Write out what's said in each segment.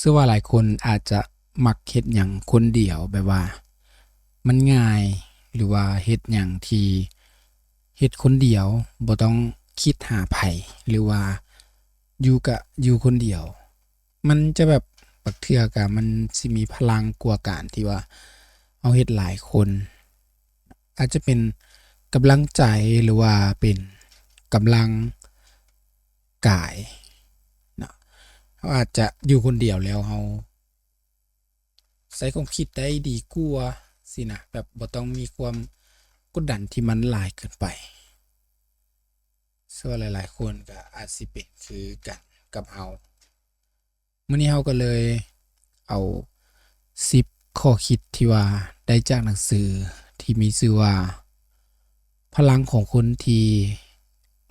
ซึ่งว่าหลายคนอาจจะมักเฮ็ดหยังคนเดียวแบบว่ามันง่ายหรือว่าเฮ็ดหยังที่เฮ็ดคนเดียวบ่ต้องคิดหาไผหรือว่าอยู่คนเดียวมันจะแบบบางเทื่อก็มันสิมีพลังกว่าการที่ว่าเราเฮ็ดหลายคนอาจจะเป็นกำลังใจหรือว่าเป็นกำลังกายเนาะเราอาจจะอยู่คนเดียวแล้วเราใช้ความคิดได้ดีกว่าสินะแบบบ่ต้องมีความกดดันที่มันหลายเกินไปส่วนหลายๆคนก็อาจสิเป็นคือกันกับเรามื้อนี้เราก็เลยเอา10ข้อคิดที่ว่าได้จากหนังสือที่มีชื่อว่าพลังของคนที่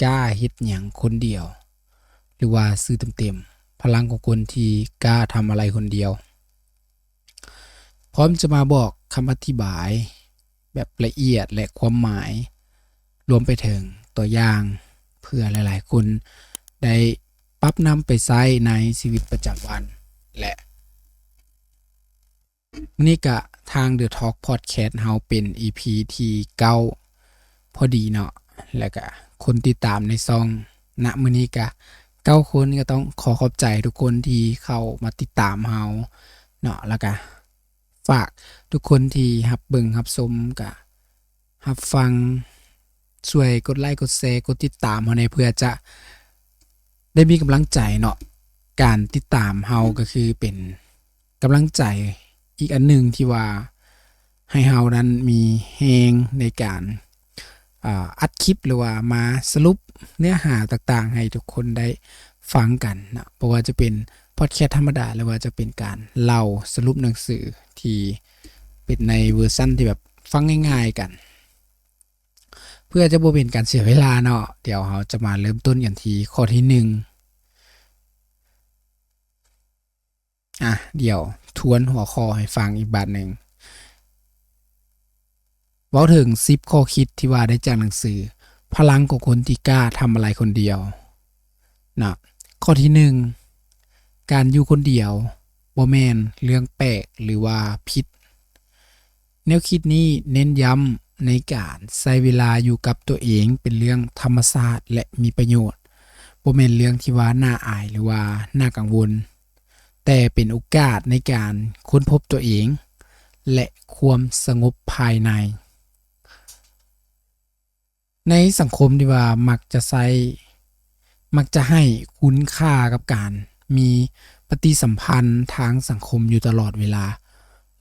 กล้าเฮ็ดหยังคนเดียวหรือว่าชื่อเต็มๆพลังของคนที่กล้าทำอะไรคนเดียวพร้อมจะมาบอกคำอธิบายแบบละเอียดและความหมายรวมไปถึงตัวอย่างเพื่อหลายๆคนได้ปรับนำไปใช้ในชีวิตประจำวันและนี่ก็ทาง The Talk Podcast เฮาเป็น EP ที่9พอดีเนาะแล้วก็คนติดตามในช่องณมื้อนี้ก็9คนก็ต้องขอขอบใจทุกคนที่เข้ามาติดตามเฮาเนาะแล้วก็ฝากทุกคนที่รับเบิ่งรับชมก็รับฟังช่วยกดไลค์กดแชร์กดติดตามเฮาในเพื่อจะได้มีกำลังใจเนาะการติดตามเฮาก็คือเป็นกำลังใจอีกอันหนึ่งที่ว่าให้เฮานั้นมีแรงในการอัดคลิปหรือว่ามาสรุปเนื้อหาต่างๆให้ทุกคนได้ฟังกันนะบ่ว่าจะเป็นพอดแคสต์ธรรมดาหรือว่าจะเป็นการเล่าสรุปหนังสือที่เป็นในเวอร์ชันที่แบบฟังง่ายๆกันเพื่อจะบ่เป็นการเสียเวลาเนาะเดี๋ยวเราจะมาเริ่มต้นกันที่ข้อที่1เดี๋ยวทวนหัวข้อให้ฟังอีกบาทหนึ่งเว้าถึง10ข้อคิดที่ว่าได้จากหนังสือพลังของคนที่กล้าทำอะไรคนเดียวนะข้อที่1การอยู่คนเดียวบ่แม่นเรื่องแปลกหรือว่าผิดแนวคิดนี้เน้นย้ำในการใช้เวลาอยู่กับตัวเองเป็นเรื่องธรรมชาติและมีประโยชน์บ่แม่นเรื่องที่ว่าน่าอายหรือว่าน่ากังวลแต่เป็นโอกาสในการค้นพบตัวเองและความสงบภายในในสังคมที่ว่ามักจะให้คุณค่ากับการมีปฏิสัมพันธ์ทางสังคมอยู่ตลอดเวลา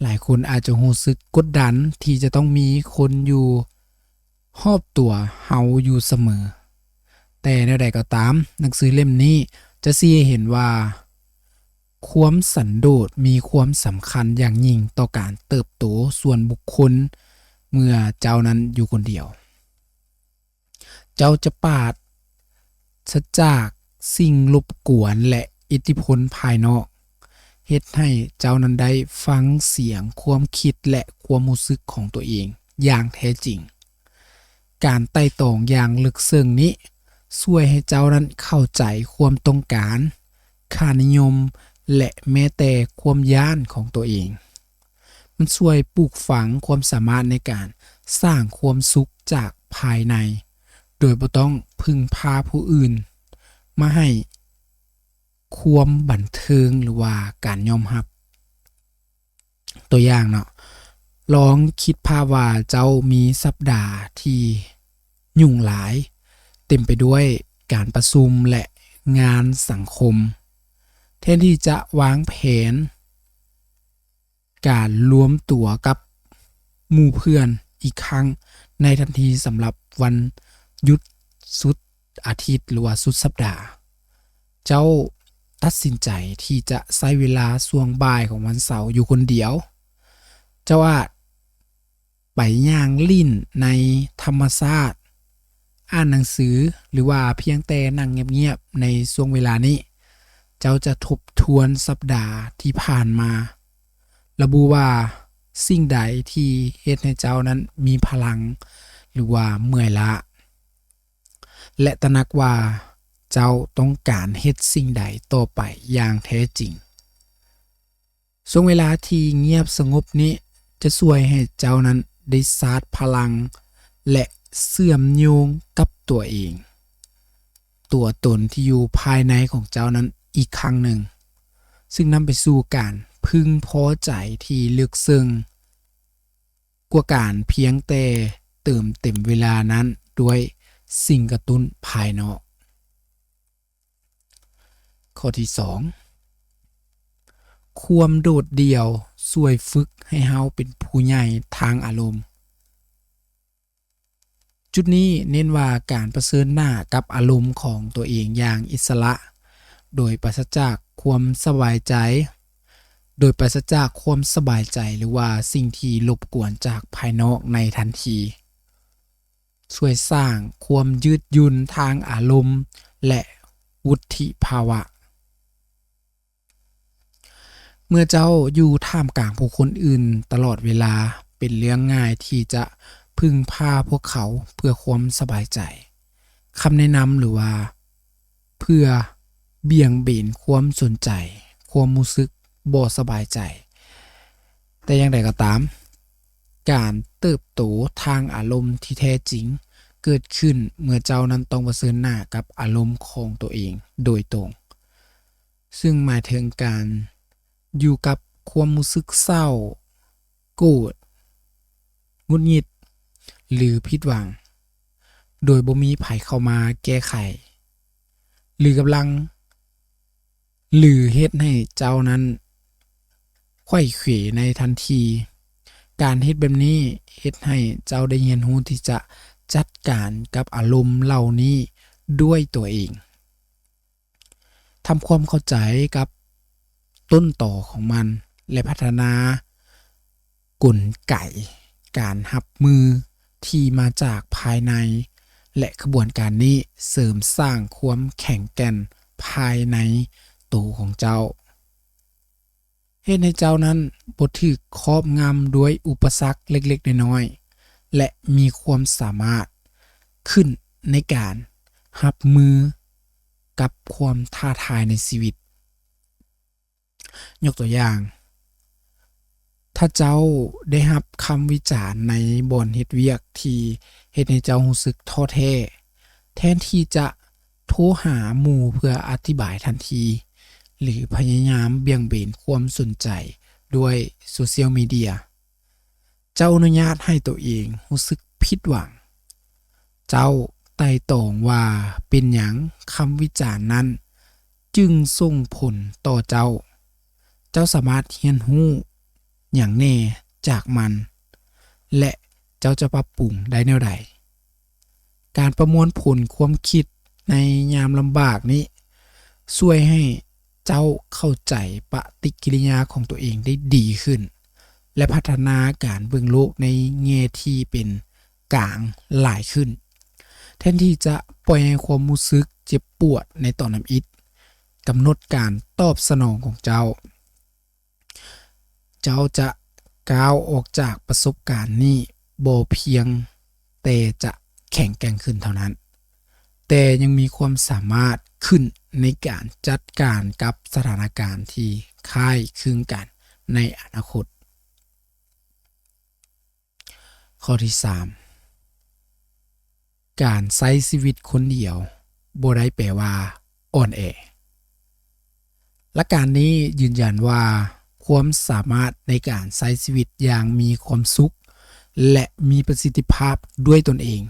หลายคนอาจจะรู้สึกกดดันที่จะต้องมีคนอยู่รอบตัวเฮาอยู่เสมอแต่แนวใดก็ตามหนังสือเล่มนี้จะชี้ให้เห็นว่าความสันโดษมีความสำคัญอย่างยิ่งต่อการเติบโตส่วนบุคคลเมื่อเจ้านั้นอยู่คนเดียวเจ้าจะปราศจากสิ่งรบกวนและอิทธิพลภายนอกเฮ็ดให้เจ้านั้นได้ฟังเสียงความคิดและความรู้สึกของตัวเองอย่างแท้จริงการไต่ตองอย่างลึกซึ้งนี้ช่วยให้เจ้านั้นเข้าใจความต้องการค่านิยมและแม้แต่ความย้านของตัวเองมันช่วยปลูกฝังความสามารถในการสร้างความสุขจากภายในโดยบ่ต้องพึ่งพาผู้อื่นมาให้ความบันเทิงหรือว่าการยอมรับตัวอย่างเนาะลองคิดภาพว่าเจ้ามีสัปดาห์ที่ยุ่งหลายเต็มไปด้วยการประชุมและงานสังคมแทนที่จะวางแผนการรวมตัวกับหมู่เพื่อนอีกครั้งในทันทีสำหรับวันหยุดสุดอาทิตย์หรือว่าสุดสัปดาห์เจ้าตัดสินใจที่จะใช้เวลาช่วงบ่ายของวันเสาร์อยู่คนเดียวเจ้าอาจไปย่างลิ้นในธรรมชาติอ่านหนังสือหรือว่าเพียงแต่นั่งเงียบๆในช่วงเวลานี้เจ้าจะทบทวนสัปดาห์ที่ผ่านมาระบุว่าสิ่งใดที่เฮ็ดให้เจ้านั้นมีพลังหรือว่าเมื่อยล้าและตระหนักว่าเจ้าต้องการเฮ็ดสิ่งใดต่อไปอย่างแท้จริง ช่วงเวลาที่เงียบสงบนี้จะช่วยให้เจ้านั้นได้ชาร์จพลังและเสื่อมโยงกับตัวเอง ตัวตนที่อยู่ภายในของเจ้านั้นอีกครั้งหนึ่งซึ่งนำไปสู่การพึงพอใจที่ลึกซึ้งกว่าการเพียงแต่เติมเต็มเวลานั้นด้วยสิ่งกระตุ้นภายนอกข้อที่2ความโดดเดี่ยวช่วยฝึกให้เฮาเป็นผู้ใหญ่ทางอารมณ์จุดนี้เน้นว่าการเผชิญหน้ากับอารมณ์ของตัวเองอย่างอิสระโดยปราศจากความสบายใจหรือว่าสิ่งที่รบกวนจากภายนอกในทันทีช่วยสร้างความยืดหยุ่นทางอารมณ์และวุฒิภาวะเมื่อเจ้าอยู่ท่ามกลางผู้คนอื่นตลอดเวลาเป็นเรื่องง่ายที่จะพึ่งพาพวกเขาเพื่อความสบายใจคำแนะนำหรือว่าเพื่อเบี่ยงเบนความสนใจความรู้สึกบ่สบายใจแต่อย่างใดก็ตามการเติบโตทางอารมณ์ที่แท้จริงเกิดขึ้นเมื่อเจ้านั้นต้องเผชิญหน้ากับอารมณ์ของตัวเองโดยตรงซึ่งหมายถึงการอยู่กับความรู้สึกเศร้าโกรธหงุดหงิดหรือผิดหวังโดยบ่มีไผเข้ามาแก้ไขหรือกำลังหรือเฮ็ดให้เจ้านั้นไขว้เขวในทันทีการเฮ็ดแบบนี้เฮ็ดให้เจ้าได้เรียนรู้ที่จะจัดการกับอารมณ์เหล่านี้ด้วยตัวเองทำความเข้าใจกับต้นต่อของมันและพัฒนากลไกการรับมือที่มาจากภายในและกระบวนการนี้เสริมสร้างความแข็งแกร่งภายในตัวของเจ้าเฮ็ดให้เจ้านั้นบ่ถูกครอบงำด้วยอุปสรรคเล็กๆน้อยๆและมีความสามารถขึ้นในการรับมือกับความท้าทายในชีวิตยกตัวอย่างถ้าเจ้าได้รับคำวิจารณ์ในบ่อนเฮ็ดเวียกที่เฮ็ดให้เจ้ารู้สึกท้อแท้แทนที่จะโทรหาหมู่เพื่ออธิบายทันทีหรือพยายามเบี่ยงเบนความสนใจด้วยโซเชียลมีเดียเจ้าอนุญาตให้ตัวเองรู้สึกผิดหวังเจ้าไต่ตองว่าเป็นหยังคำวิจารณ์นั้นจึงส่งผลต่อเจ้าสามารถเรียนรู้หยังแน่จากมันและเจ้าจะปรับปรุงได้แนวใดการประมวลผลความคิดในยามลำบากนี้ช่วยให้เจ้าเข้าใจปฏิกิริยาของตัวเองได้ดีขึ้นและพัฒนาการเบิ่งโลกในแง่ที่เป็นกลางหลายขึ้นแทนที่จะปล่อยให้ความรู้สึกเจ็บปวดในตอนนั้นอิดกำหนดการตอบสนองของเจ้าจะก้าวออกจากประสบการณ์นี้บ่เพียงแต่จะแข็งแกร่งขึ้นเท่านั้นแต่ยังมีความสามารถขึ้นในการจัดการกับสถานการณ์ที่คล้ายคลึงกันในอนาคตข้อที่3การใช้ชีวิตคนเดียวบ่ได้แปลว่าอ่อนแอและการนี้ยืนยันว่าความสามารถในการใช้ชีวิตอย่างมีความสุขและมีประสิทธิภาพด้วยตนเอง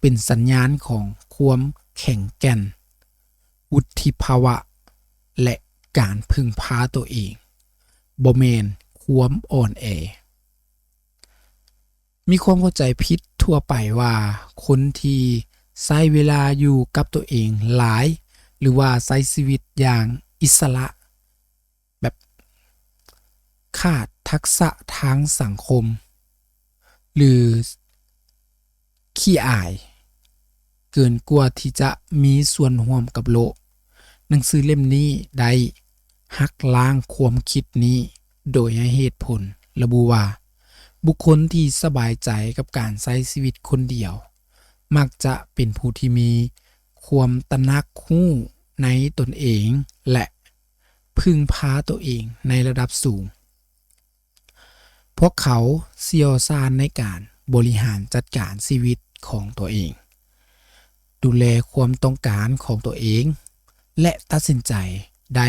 เป็นสัญญาณของความแข็งแกร่งวุฒิภาวะและการพึ่งพาตัวเองบ่แม่นความอ่อนแอมีความเข้าใจผิดทั่วไปว่าคนที่ใช้เวลาอยู่กับตัวเองหลายหรือว่าใช้ชีวิตอย่างอิสระแบบขาดทักษะทางสังคมหรือขี้อายเกินกว่าที่จะมีส่วนร่วมกับโลกหนังสือเล่มนี้ได้หักล้างความคิดนี้โดยให้เหตุผลระบุว่าบุคคลที่สบายใจกับการใช้ชีวิตคนเดียวมักจะเป็นผู้ที่มีความตระหนักรู้ในตนเองและพึ่งพาตัวเองในระดับสูง พวกเขาเชี่ยวชาญในการบริหารจัดการชีวิตของตัวเองดูแลความต้องการของตัวเองและตัดสินใจได้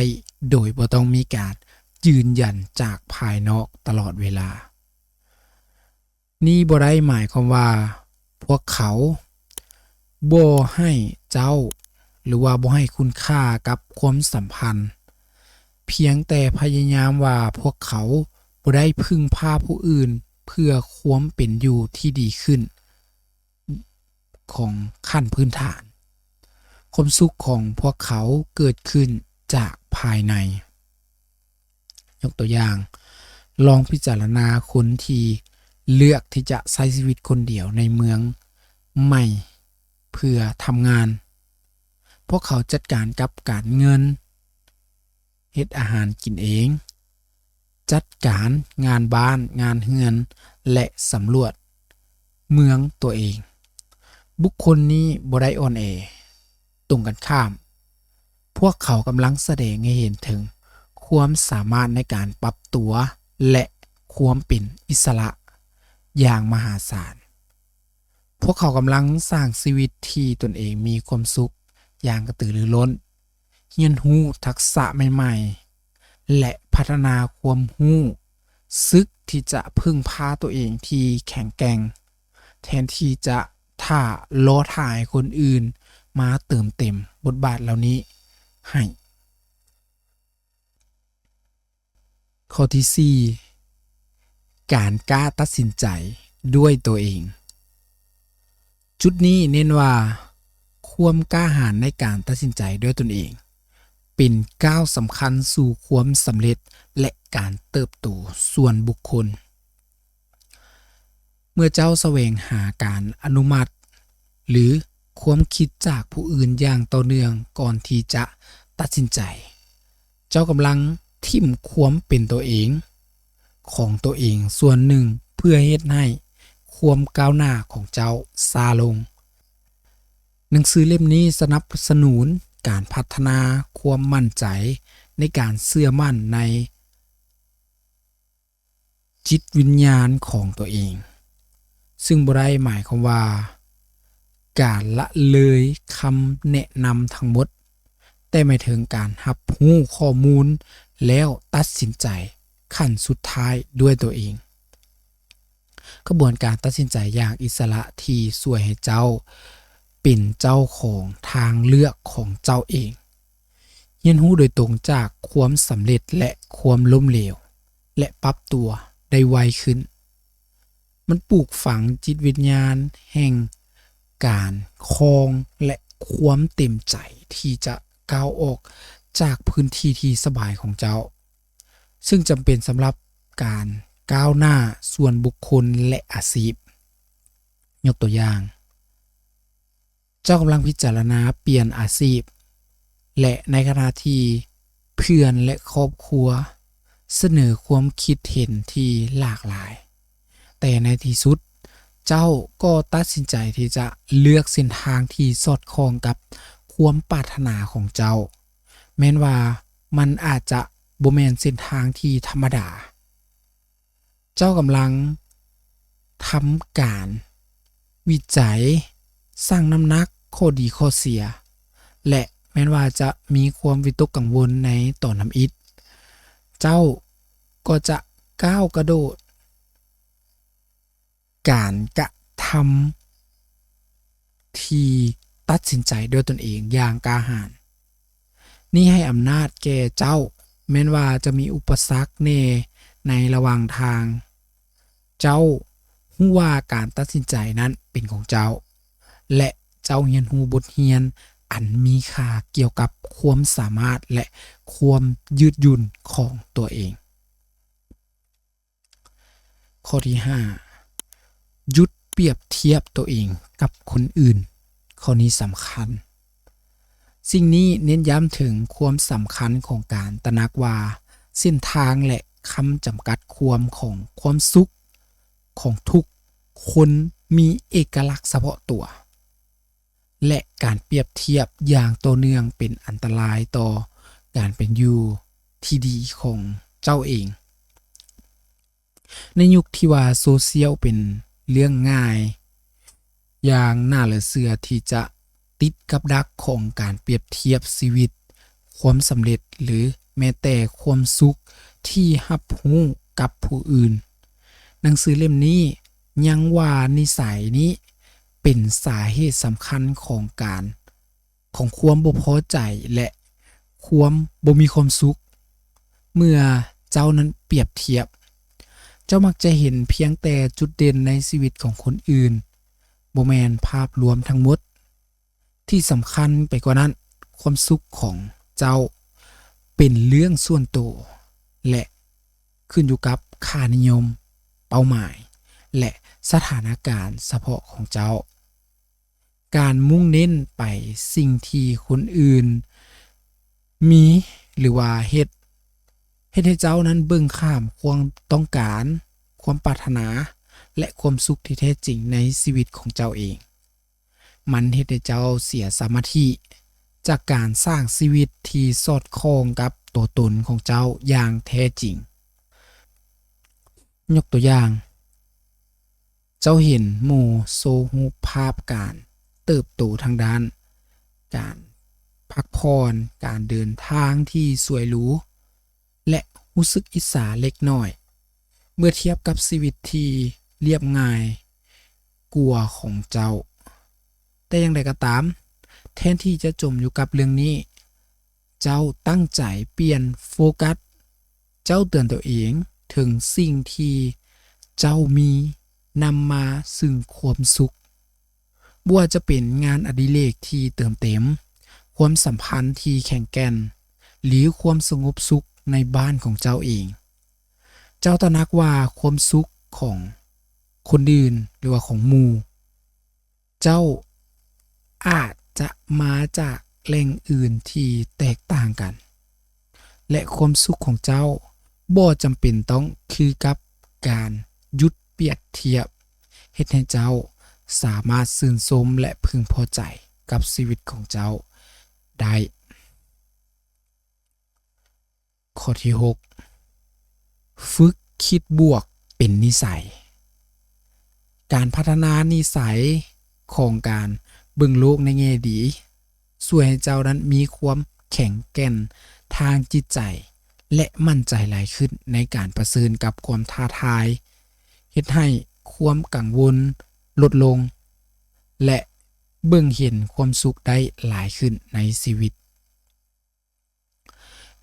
โดยบ่ต้องมีการยืนยันจากภายนอกตลอดเวลานี่บ่ได้หมายความว่าพวกเขาบ่ให้เจ้าหรือว่าบ่ให้คุณค่ากับความสัมพันธ์เพียงแต่พยายามว่าพวกเขาบ่ได้พึ่งพาผู้อื่นเพื่อความเป็นอยู่ที่ดีขึ้นของขั้นพื้นฐานความสุขของพวกเขาเกิดขึ้นจากภายในยกตัวอย่างลองพิจารณาคนที่เลือกที่จะใช้ชีวิตคนเดียวในเมืองใหม่เพื่อทำงานพวกเขาจัดการกับการเงินเฮ็ดอาหารกินเองจัดการงานบ้านงานเฮือนและสำรวจเมืองตัวเองบุคคลนี้บ่ได้อ่อนแอตรงกันข้ามพวกเขากำลังแสดงให้เห็นถึงความสามารถในการปรับตัวและความเป็นอิสระอย่างมหาศาลพวกเขากำลังสร้างชีวิตที่ตนเองมีความสุขอย่างกระตือรือร้นเรียนรู้ทักษะใหม่ๆและพัฒนาความรู้สึกที่จะพึ่งพาตัวเองที่แข็งแกร่งแทนที่จะรอถ่ายคนอื่นมาเติมเต็มบทบาทเหล่านี้ให้ข้อที่4การกล้าตัดสินใจด้วยตัวเองจุดนี้เน้นว่าความกล้าหาญในการตัดสินใจด้วยตนเองเป็นก้าวสำคัญสู่ความสำเร็จและการเติบโตส่วนบุคคลเมื่อเจ้าแสวงหาการอนุมัติหรือความคิดจากผู้อื่นอย่างต่อเนื่องก่อนที่จะตัดสินใจเจ้ากำลังทิ่มความเป็นตัวเองของตัวเองส่วนหนึ่งเพื่อเฮ็ดให้ความก้าวหน้าของเจ้าช้าลงหนังสือเล่มนี้สนับสนุนการพัฒนาความมั่นใจในการเชื่อมั่นในจิตวิญญาณของตัวเองซึ่งบ่ได้หมายความว่าการละเลยคำแนะนำทั้งหมดแต่หมายถึงการรับรู้ข้อมูลแล้วตัดสินใจขั้นสุดท้ายด้วยตัวเองกระบวนการตัดสินใจอย่างอิสระที่ช่วยให้เจ้าเป็นเจ้าของทางเลือกของเจ้าเองเรียนรู้โดยตรงจากความสำเร็จและความล้มเหลวและปรับตัวได้ไวขึ้นมันปลูกฝังจิตวิญญาณแห่งการครองและความเต็มใจที่จะก้าวออกจากพื้นที่ที่สบายของเจ้าซึ่งจำเป็นสำหรับการก้าวหน้าส่วนบุคคลและอาชีพยกตัวอย่างเจ้ากำลังพิจารณาเปลี่ยนอาชีพและในขณะที่เพื่อนและครอบครัวเสนอความคิดเห็นที่หลากหลายแต่ในที่สุดเจ้าก็ตัดสินใจที่จะเลือกเส้นทางที่สอดคล้องกับความปรารถนาของเจ้าแม้นว่ามันอาจจะบ่แม่นเส้นทางที่ธรรมดาเจ้ากำลังทำการวิจัยสร้างน้ำหนักข้อดีข้อเสียและแม้นว่าจะมีความวิตกกังวลในต่อนำอิฐเจ้าก็จะก้าวกระโดดการกระทำที่ตัดสินใจด้วยตนเองอย่างกล้าหาญนี่ให้อำนาจแก่เจ้าแม้นว่าจะมีอุปสรรคในระหว่างทางเจ้ารู้ว่าการตัดสินใจนั้นเป็นของเจ้าและเจ้าเรียนรู้บทเรียนอันมีค่าเกี่ยวกับความสามารถและความยืดหยุ่นของตัวเองข้อที่5หยุดเปรียบเทียบตัวเองกับคนอื่นข้อนี้สำคัญสิ่งนี้เน้นย้ำถึงความสำคัญของการตระหนักว่าเส้นทางและคำจำกัดความของความสุขของทุกคนมีเอกลักษณ์เฉพาะตัวและการเปรียบเทียบอย่างต่อเนื่องเป็นอันตรายต่อการเป็นอยู่ที่ดีของเจ้าเอง ในยุคที่ว่าโซเชียลเป็นเรื่องง่ายอย่างน่าเหลือเชื่อที่จะติดกับดักของการเปรียบเทียบชีวิตความสำเร็จหรือแม้แต่ความสุขที่รับรู้กับผู้อื่นหนังสือเล่มนี้ยังว่านิสัยนี้เป็นสาเหตุสำคัญของความบ่พอใจและความบ่มีความสุขเมื่อเจ้านั้นเปรียบเทียบเจ้ามักจะเห็นเพียงแต่จุดเด่นในชีวิตของคนอื่นบ่แม่นภาพรวมทั้งหมดที่สำคัญไปกว่านั้นความสุขของเจ้าเป็นเรื่องส่วนตัวและขึ้นอยู่กับค่านิยมเป้าหมายและสถานการณ์เฉพาะของเจ้าการมุ่งเน้นไปสิ่งที่คนอื่นมีหรือว่าเฮ็ดให้เจ้านั้นเบิ่งข้ามความต้องการความปรารถนาและความสุขที่แท้จริงในชีวิตของเจ้าเองมันเฮ็ดให้เจ้าเสียสมาธิจากการสร้างชีวิตที่สอดคล้องกับตัวตนของเจ้าอย่างแท้จริงยกตัวอย่างเจ้าเห็นหมู่โชว์รูปภาพการเติบโตทางด้านการพักผ่อนการเดินทางที่สวยหรูและรู้สึกอิจฉาเล็กน้อยเมื่อเทียบกับชีวิตที่เรียบง่ายกว่าของเจ้าแต่อย่างไรก็ตามแทนที่จะจมอยู่กับเรื่องนี้เจ้าตั้งใจเปลี่ยนโฟกัสเจ้าเตือนตัวเองถึงสิ่งที่เจ้ามีนำมาซึ่งความสุขบ่ว่าจะเป็นงานอดิเรกที่เติมเต็มความสัมพันธ์ที่แข็งแกร่งหรือความสงบสุขในบ้านของเจ้าเองเจ้าตระหนักว่าความสุขของคนอื่นหรือว่าของหมู่เจ้าอาจจะมาจากแหล่งอื่นที่แตกต่างกันและความสุขของเจ้าบ่จำเป็นต้องคือกับการหยุดเปรียบเทียบเฮ็ดให้เจ้าสามารถชื่นชมและพึงพอใจกับชีวิตของเจ้าได้ข้อที่6ฝึกคิดบวกเป็นนิสัยการพัฒนานิสัยของการเบิ่งโลกในแง่ดีช่วยให้เจ้านั้นมีความแข็งแกร่งทางจิตใจและมั่นใจหลายขึ้นในการประเผชิญกับความท้าทายเฮ็ดให้ความกังวลลดลงและเบิ่งเห็นความสุขได้หลายขึ้นในชีวิต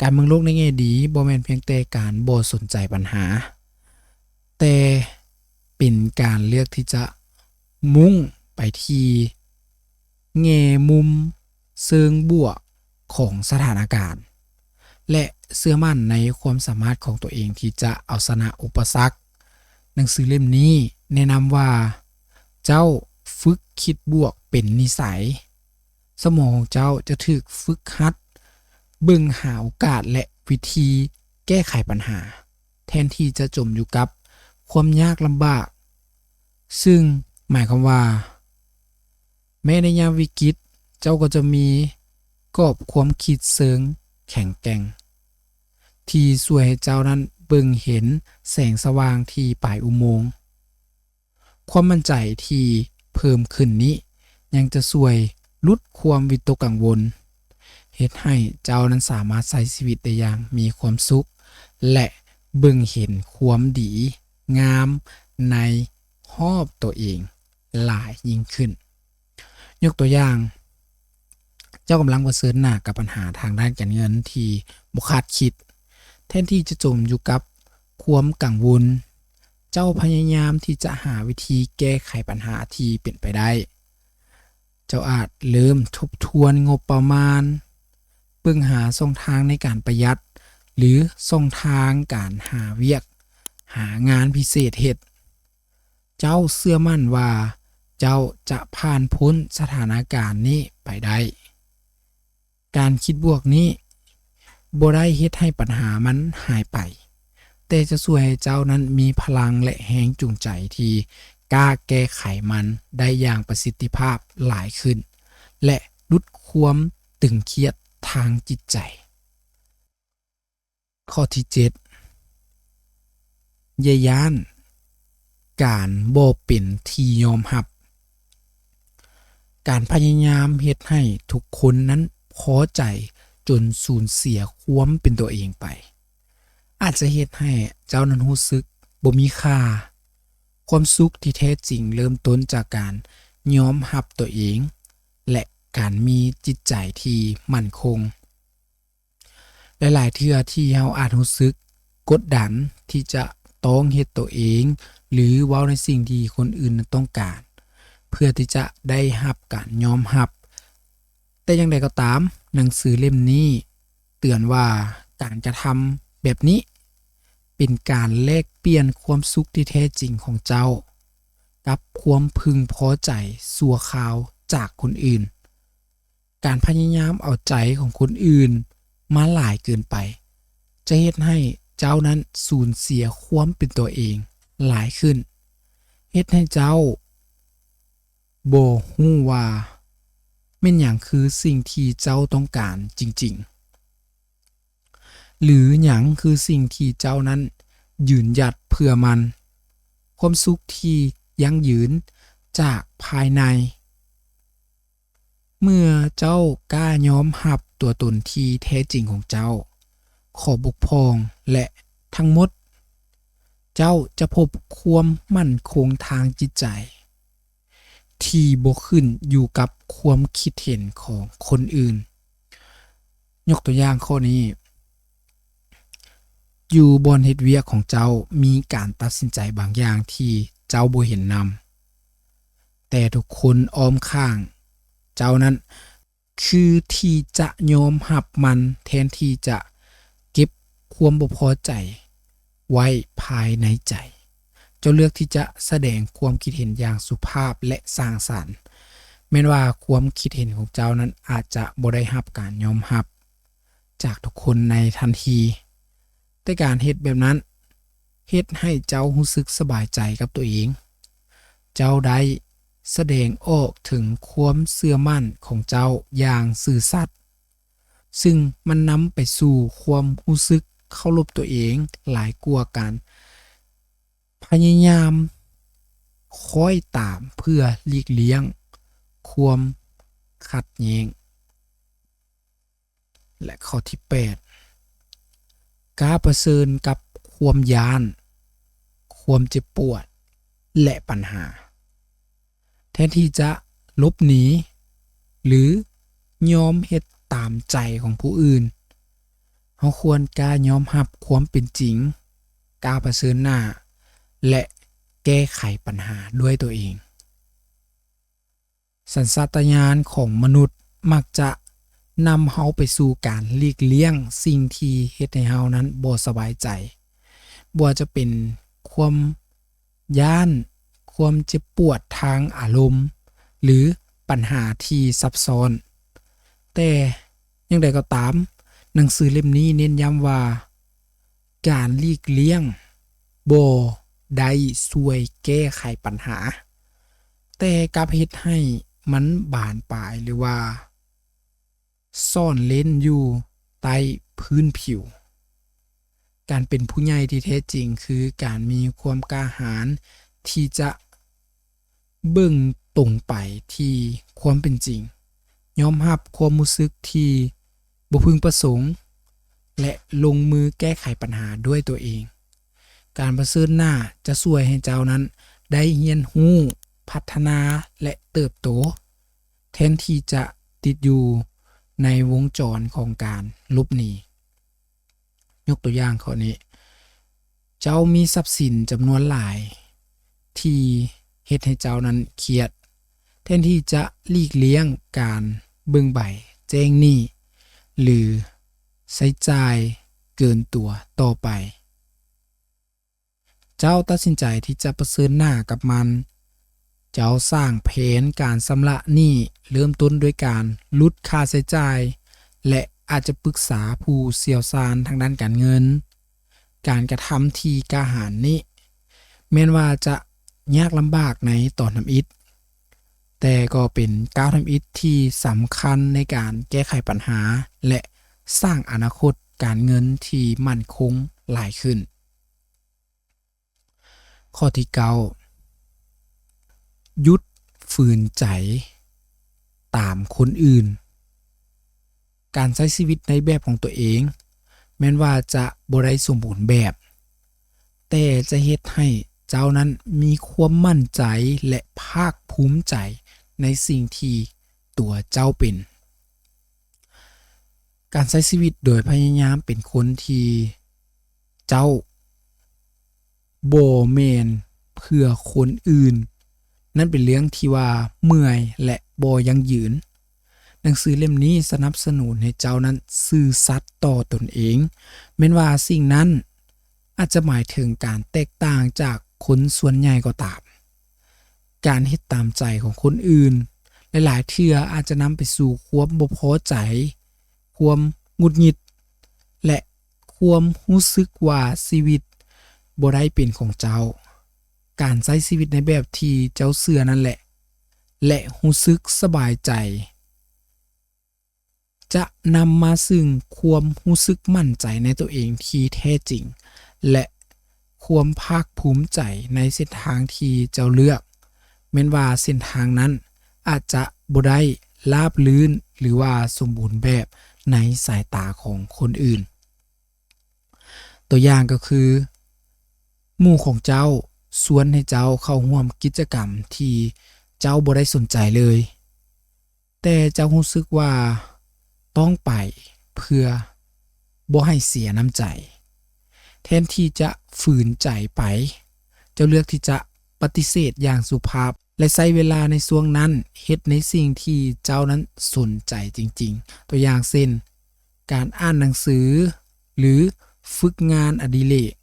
การเบิ่งโลกในแง่ดีบ่แม่นเพียงแต่การบ่สนใจปัญหาแต่เป็นการเลือกที่จะมุ่งไปที่แง่มุมเชิงบวกของสถานการณ์และเชื่อมั่นในความสามารถของตัวเองที่จะเอาชนะอุปสรรคหนังสือเล่มนี้แนะนำว่าเจ้าฝึกคิดบวกเป็นนิสัยสมองของเจ้าจะถูกฝึกหัดเบิ่งหาโอกาสและวิธีแก้ไขปัญหาแทนที่จะจมอยู่กับความยากลำบากซึ่งหมายความว่าแม้ในยามวิกฤตเจ้าก็จะมีกรอบความคิดเชิงแข็งแกร่งที่ช่วยให้เจ้านั้นเบิ่งเห็นแสงสว่างที่ปลายอุโมงค์ความมั่นใจที่เพิ่มขึ้นนี้ยังจะช่วยลดความวิตกกังวลเฮ็ดให้เจ้านั้นสามารถใช้ชีวิตได้อย่างมีความสุขและเบิ่งเห็นความดีงามในรอบตัวเองหลายยิ่งขึ้นยกตัวอย่างเจ้ากำลังเผชิญหน้ากับปัญหาทางด้านการเงินที่บ่คาดคิดแทนที่จะจมอยู่กับความกังวลเจ้าพยายามที่จะหาวิธีแก้ไขปัญหาที่เป็นไปได้เจ้าอาจเริ่มทบทวนงบประมาณเบิ่งหาช่องทางในการประหยัดหรือช่องทางการหาเวียกหางานพิเศษเฮ็ดเจ้าเชื่อมั่นว่าเจ้าจะผ่านพ้นสถานการณ์นี้ไปได้การคิดบวกนี้บ่ได้เฮ็ดให้ปัญหามันหายไปแต่จะช่วยให้เจ้านั้นมีพลังและแรงจูงใจที่กล้าแก้ไขมันได้อย่างประสิทธิภาพหลายขึ้นและลดความตึงเครียดทางจิตใจข้อที่7 อย่าย้านการบ่เป็นที่ยอมรับการพยายามเฮ็ดให้ทุกคนนั้นพอใจจนสูญเสียความเป็นตัวเองไปอาจจะเฮ็ดให้เจ้านั้นรู้สึกบ่มีค่าความสุขที่แท้จริงเริ่มต้นจากการยอมรับตัวเองและการมีจิตใจที่มั่นคงหลายๆเทื่อที่เฮาอาจรู้สึกกดดันที่จะต้องเฮ็ดตัวเองหรือเว้าในสิ่งที่คนอื่นนั้นต้องการเพื่อที่จะได้รับการยอมรับแต่อย่างใดก็ตามหนังสือเล่มนี้เตือนว่าการกระทำแบบนี้เป็นการแลกเปลี่ยนความสุขที่แท้จริงของเจ้ากับความพึงพอใจสั่วคราวจากคนอื่นการพยายามเอาใจของคนอื่นมาหลายเกินไปจะเฮ็ดให้เจ้านั้นสูญเสียความเป็นตัวเองหลายขึ้นเฮ็ดให้เจ้าบ่ฮู้ว่าแม่นหยังคือสิ่งที่เจ้าต้องการจริงๆหรือหยังคือสิ่งที่เจ้านั้นยืนหยัดเพื่อมันความสุขที่ยั่งยืนจากภายในเมื่อเจ้ากล้ายอมรับตัวตนที่แท้จริงของเจ้าขอบกพร่องและทั้งหมดเจ้าจะพบความมั่นคงทางจิตใจที่บ่ขึ้นอยู่กับความคิดเห็นของคนอื่นยกตัวอย่างข้อนี้อยู่บอนเฮ็ดเวียกของเจ้ามีการตัดสินใจบางอย่างที่เจ้าบ่เห็นนำแต่ทุกคนอ้อมข้างเจ้านั้นคือที่จะยอมรับมันแทนที่จะเก็บความบ่พอใจไว้ภายในใจเจ้าเลือกที่จะแสดงความคิดเห็นอย่างสุภาพและสร้างสรรค์แม้นว่าความคิดเห็นของเจ้านั้นอาจจะบ่ได้รับการยอมรับจากทุกคนในทันทีแต่การเฮ็ดแบบนั้นเฮ็ดให้เจ้ารู้สึกสบายใจกับตัวเองเจ้าได้แสดงออกถึงความเชื่อมั่นของเจ้าอย่างซื่อสัตย์ซึ่งมันนำไปสู่ความรู้สึกเคารพตัวเองหลายกว่าการพยายามคอยตามเพื่อหลีกเลี่ยงความขัดแย้งและข้อที่8การเผชิญกับความย้านความเจ็บปวดและปัญหาแทนที่จะลบหนีหรือยอมเฮ็ดตามใจของผู้อื่นเฮาควรกล้ายอมรับความเป็นจริงกล้าเผชิญหน้าและแก้ไขปัญหาด้วยตัวเองสัญชาตญาณของมนุษย์มักจะนำเฮาไปสู่การหลีกเลี่ยงสิ่งที่เฮ็ดให้เฮานั้นบ่สบายใจบ่ว่าจะเป็นความย้านความเจ็บปวดทางอารมณ์หรือปัญหาที่ซับซ้อนแต่อย่างใดก็ตามหนังสือเล่มนี้เน้นย้ำว่าการหลีกเลี่ยงบ่ได้ช่วยแก้ไขปัญหาแต่กลับเฮ็ดให้มันบานปลายหรือว่าซ่อนเล้นอยู่ใต้พื้นผิวการเป็นผู้ใหญ่ที่แท้จริงคือการมีความกล้าหาญที่จะเบิ่งตรงไปที่ความเป็นจริงยอมรับความรู้สึกที่บ่พึงประสงค์และลงมือแก้ไขปัญหาด้วยตัวเองการเผชิญหน้าจะช่วยให้เจ้านั้นได้เรียนรู้พัฒนาและเติบโตแทนที่จะติดอยู่ในวงจรของการลบหนียกตัวอย่างข้อนี้เจ้ามีทรัพย์สินจำนวนหลายที่เฮ็ดให้เจ้านั้นเครียดแทนที่จะหลีกเลี่ยงการเบิ่งใบแจ้งหนี้หรือใช้จ่ายเกินตัวต่อไปเจ้าตัดสินใจที่จะเผชิญหน้ากับมันเจ้าสร้างแผนการชำระหนี้เริ่มต้นด้วยการลดค่าใช้จ่ายและอาจจะปรึกษาผู้เชี่ยวชาญทางด้านการเงินการกระทำที่กล้าหาญนี้แม้นว่าจะยากลำบากในตอนทำอิฐแต่ก็เป็นก้าวทำอิฐที่สำคัญในการแก้ไขปัญหาและสร้างอนาคตการเงินที่มั่นคงหลายขึ้น ข้อที่9หยุดฝืนใจตามคนอื่นการใช้ชีวิตในแบบของตัวเองแม้นว่าจะบ่ได้สมบูรณ์แบบแต่จะเฮ็ดให้เจ้านั้นมีความมั่นใจและภาคภูมิใจในสิ่งที่ตัวเจ้าเป็นการใช้ชีวิตโดยพยายามเป็นคนที่เจ้าบ่แม่นเพื่อคนอื่นนั่นเป็นเรื่องที่ว่าเมื่อยและบ่ยั่งยืนหนังสือเล่มนี้สนับสนุนให้เจ้านั้นซื่อสัตย์ต่อตนเองแม้นว่าสิ่งนั้นอาจจะหมายถึงการแตกต่างจากคนส่วนใหญ่ก็ตามการเฮ็ดตามใจของคนอื่นหลายๆเทื่ออาจจะนำไปสู่ความบ่พอใจความหงุดหงิดและความรู้สึกว่าชีวิตบ่ได้เป็นของเจ้าการใช้ชีวิตในแบบที่เจ้าเชื่อนั่นแหละและรู้สึกสบายใจจะนำมาซึ่งความรู้สึกมั่นใจในตัวเองที่แท้จริงและความภาคภูมิใจในเส้นทางที่เจ้าเลือกแม้นว่าเส้นทางนั้นอาจจะบ่ได้ราบรื่นหรือว่าสมบูรณ์แบบในสายตาของคนอื่นตัวอย่างก็คือหมู่ของเจ้าชวนให้เจ้าเข้าร่วมกิจกรรมที่เจ้าบ่ได้สนใจเลยแต่เจ้ารู้สึกว่าต้องไปเพื่อบ่ให้เสียน้ำใจแทนที่จะฝืนใจไปเจ้าเลือกที่จะปฏิเสธอย่างสุภาพและใช้เวลาในช่วงนั้นเฮ็ดในสิ่งที่เจ้านั้นสนใจจริงๆตัวอย่างเช่นการอ่านหนังสือหรือฝึกงานอดิเรก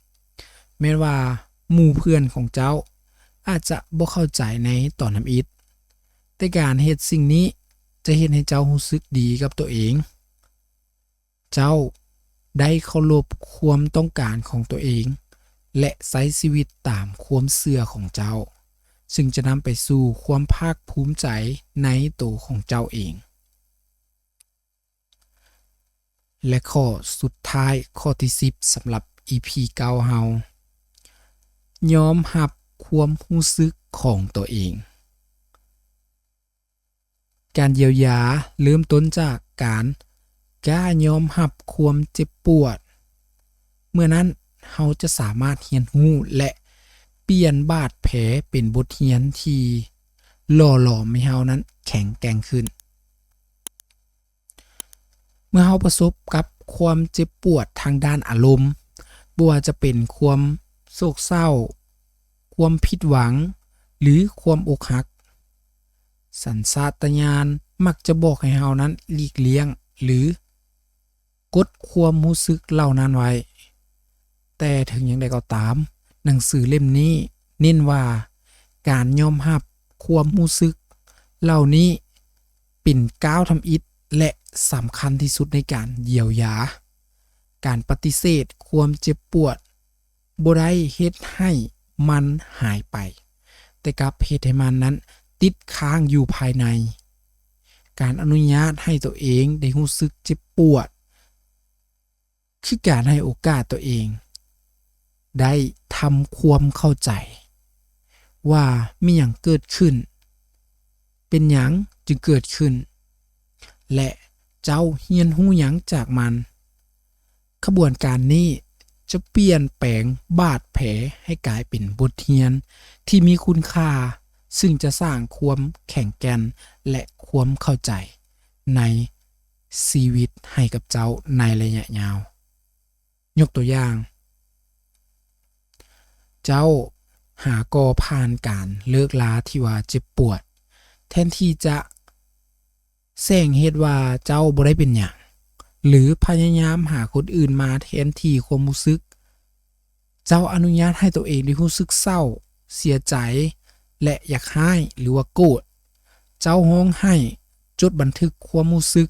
แม้ว่าหมู่เพื่อนของเจ้าอาจจะบ่เข้าใจในตอนทำอิฐแต่การเฮ็ดสิ่งนี้จะเฮ็ดให้เจ้ารู้สึกดีกับตัวเองเจ้าได้เคารพความต้องการของตัวเองและใช้ชีวิตตามความเชื่อของเจ้าซึ่งจะนำไปสู่ความภาคภูมิใจในตัวของเจ้าเองและข้อสุดท้ายข้อที่10สำหรับ EP 9เฮายอมรับความรู้สึกของตัวเองการเยียวยาเริ่มต้นจากการกล้ายอมรับความเจ็บปวดเมื่อนั้นเฮาจะสามารถเรียนรู้และเปลี่ยนบาดแผลเป็นบทเรียนที่หล่อหลอมให้เฮานั้นแข็งแกร่งขึ้นเมื่อเฮาประสบกับความเจ็บปวดทางด้านอารมณ์บ่ว่าจะเป็นความโศกเศร้าความผิดหวังหรือความอกหักสัญชาตญาณมักจะบอกให้เฮานั้นหลีกเลี่ยงหรือกดความรู้สึกเหล่านั้นไว้แต่ถึงอย่างใดก็ตามหนังสือเล่มนี้เน้นว่าการยอมรับความรู้สึกเหล่านี้เป็นก้าวทำอิฐและสำคัญที่สุดในการเยียวยาการปฏิเสธความเจ็บปวดบ่ได้เฮ็ดให้มันหายไปแต่กลับเฮ็ดให้มันนั้นติดค้างอยู่ภายในการอนุญาตให้ตัวเองได้รู้สึกเจ็บปวดคือการให้โอกาสตัวเองได้ทำความเข้าใจว่ามีหยังเกิดขึ้นเป็นหยังจึงเกิดขึ้นและเจ้าเรียนรู้หยังจากมันขบวนการนี้จะเปลี่ยนแปลงบาดแผลให้กลายเป็นบทเรียนที่มีคุณค่าซึ่งจะสร้างความแข็งแกร่งและความเข้าใจในชีวิตให้กับเจ้าในระยะยาวยกตัวอย่างเจ้าหาก่อผ่านการเลิกลาที่ว่าเจ็บปวดแทนที่จะแซงเหตุว่าเจ้าบ่ได้เป็นหยังหรือพยายามหาคนอื่นมาแทนที่ความรู้สึกเจ้าอนุญาตให้ตัวเองได้รู้สึกเศร้าเสียใจและอยากให้หรือว่าโกรธเจ้าร้องไห้จดบันทึกความรู้สึก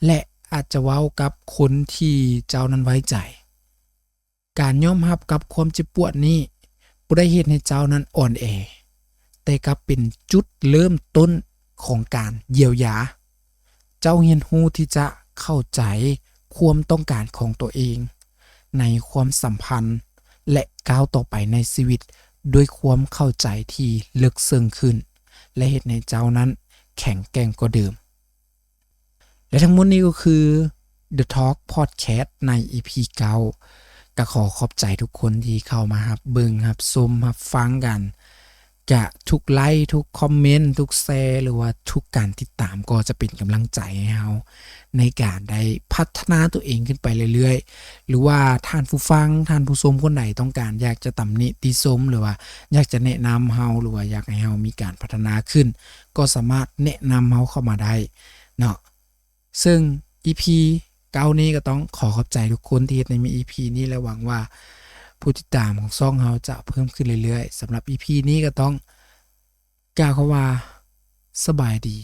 และอาจจะเว้ากับคนที่เจ้านั้นไว้ใจการยอมรับกับความเจ็บปวดนี้บ่ได้เฮ็ดให้เจ้านั้นอ่อนแอแต่กลับเป็นจุดเริ่มต้นของการเยียวยาเจ้าเรียนรู้ที่จะเข้าใจความต้องการของตัวเองในความสัมพันธ์และก้าวต่อไปในชีวิต ด้วยความเข้าใจที่ลึกซึ้งขึ้น และเฮ็ดให้เจ้านั้นแข็งแกร่งกว่าเดิม และทั้งหมดนี้ก็คือ The Talk Podcast ใน EP 9ก็ขอขอบใจทุกคนที่เข้ามารับเบิ่งรับชมรับฟังกันกะทุกไลค์ทุกคอมเมนต์ทุกแชร์หรือว่าทุกการติดตามก็จะเป็นกำลังใจให้เราในการได้พัฒนาตัวเองขึ้นไปเรื่อยๆหรือว่าท่านผู้ฟังท่านผู้ชมคนใดต้องการอยากจะตำหนิติชมหรือว่าอยากจะแนะนำเราหรือว่าอยากให้เรามีการพัฒนาขึ้นก็สามารถแนะนำเราเข้ามาได้เนาะซึ่ง EP 9นี้ก็ต้องขอขอบใจทุกคนที่เฮ็ดในมี EP นี้และหวังว่าผู้ติดตามของช่องเราจะเพิ่มขึ้นเรื่อยๆสำหรับ EP นี้ก็ต้องกล่าวคำว่าสบายดี